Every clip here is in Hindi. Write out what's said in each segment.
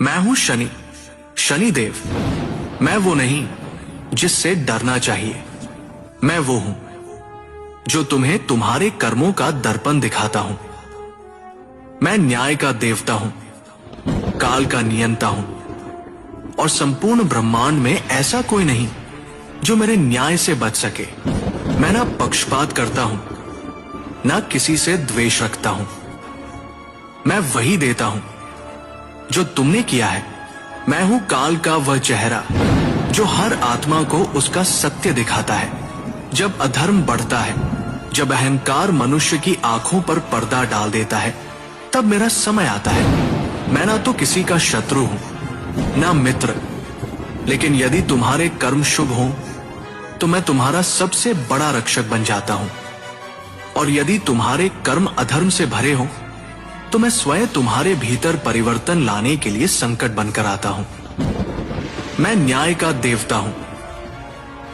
मैं हूं शनि, शनिदेव। मैं वो नहीं जिससे डरना चाहिए। मैं वो हूं जो तुम्हें तुम्हारे कर्मों का दर्पण दिखाता हूं। मैं न्याय का देवता हूं, काल का नियंता हूं, और संपूर्ण ब्रह्मांड में ऐसा कोई नहीं जो मेरे न्याय से बच सके। मैं ना पक्षपात करता हूं, ना किसी से द्वेष रखता हूं। मैं वही देता हूं जो तुमने किया है। मैं हूं काल का वह चेहरा जो हर आत्मा को उसका सत्य दिखाता है। जब अधर्म बढ़ता है, जब अहंकार मनुष्य की आंखों पर पर्दा डाल देता है, तब मेरा समय आता है। मैं ना तो किसी का शत्रु हूं, ना मित्र, लेकिन यदि तुम्हारे कर्म शुभ हों तो मैं तुम्हारा सबसे बड़ा रक्षक बन जाता हूं, और यदि तुम्हारे कर्म अधर्म से भरे हों तो मैं स्वयं तुम्हारे भीतर परिवर्तन लाने के लिए संकट बनकर आता हूं। मैं न्याय का देवता हूं,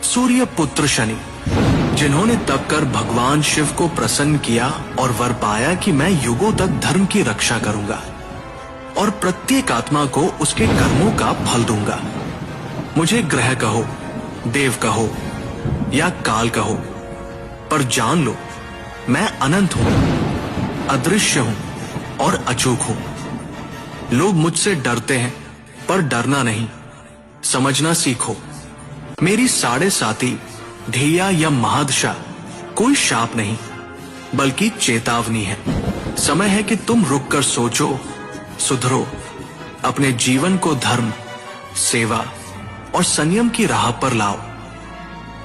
सूर्य पुत्र शनि, जिन्होंने तप कर भगवान शिव को प्रसन्न किया और वर पाया कि मैं युगों तक धर्म की रक्षा करूंगा और प्रत्येक आत्मा को उसके कर्मों का फल दूंगा। मुझे ग्रह कहो, देव कहो या काल कहो, पर जान लो मैं अनंत हूं, अदृश्य हूं और अचूक हूं। लोग मुझसे डरते हैं, पर डरना नहीं, समझना सीखो। मेरी 7.5 ढैया या महादशा कोई शाप नहीं, बल्कि चेतावनी है। समय है कि तुम रुककर सोचो, सुधरो, अपने जीवन को धर्म, सेवा और संयम की राह पर लाओ।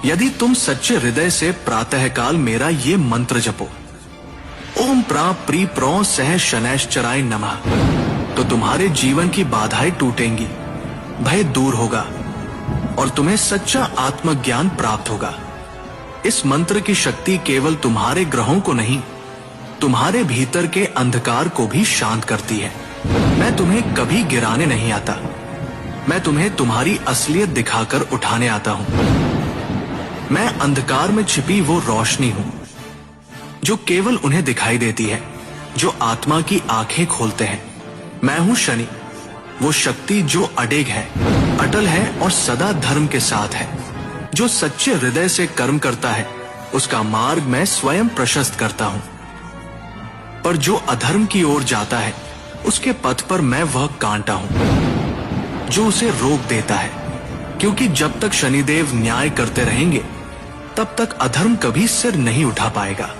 यदि तुम सच्चे हृदय से प्रातःकाल मेरा ये मंत्र जपो, ओम प्रा प्री प्रो सह शनैश्चराय नमः, तो तुम्हारे जीवन की बाधाएं टूटेंगी, भय दूर होगा और तुम्हें सच्चा आत्मज्ञान प्राप्त होगा। इस मंत्र की शक्ति केवल तुम्हारे ग्रहों को नहीं, तुम्हारे भीतर के अंधकार को भी शांत करती है। मैं तुम्हें कभी गिराने नहीं आता, मैं तुम्हें तुम्हारी असलियत दिखाकर उठाने आता हूं। मैं अंधकार में छिपी वो रोशनी हूं जो केवल उन्हें दिखाई देती है जो आत्मा की आंखें खोलते हैं। मैं हूं शनि, वो शक्ति जो अडेग है, अटल है और सदा धर्म के साथ है। जो सच्चे हृदय से कर्म करता है उसका मार्ग मैं स्वयं प्रशस्त करता हूं, पर जो अधर्म की ओर जाता है उसके पथ पर मैं वह कांटा हूं जो उसे रोक देता है। क्योंकि जब तक शनिदेव न्याय करते रहेंगे तब तक अधर्म कभी सिर नहीं उठा पाएगा।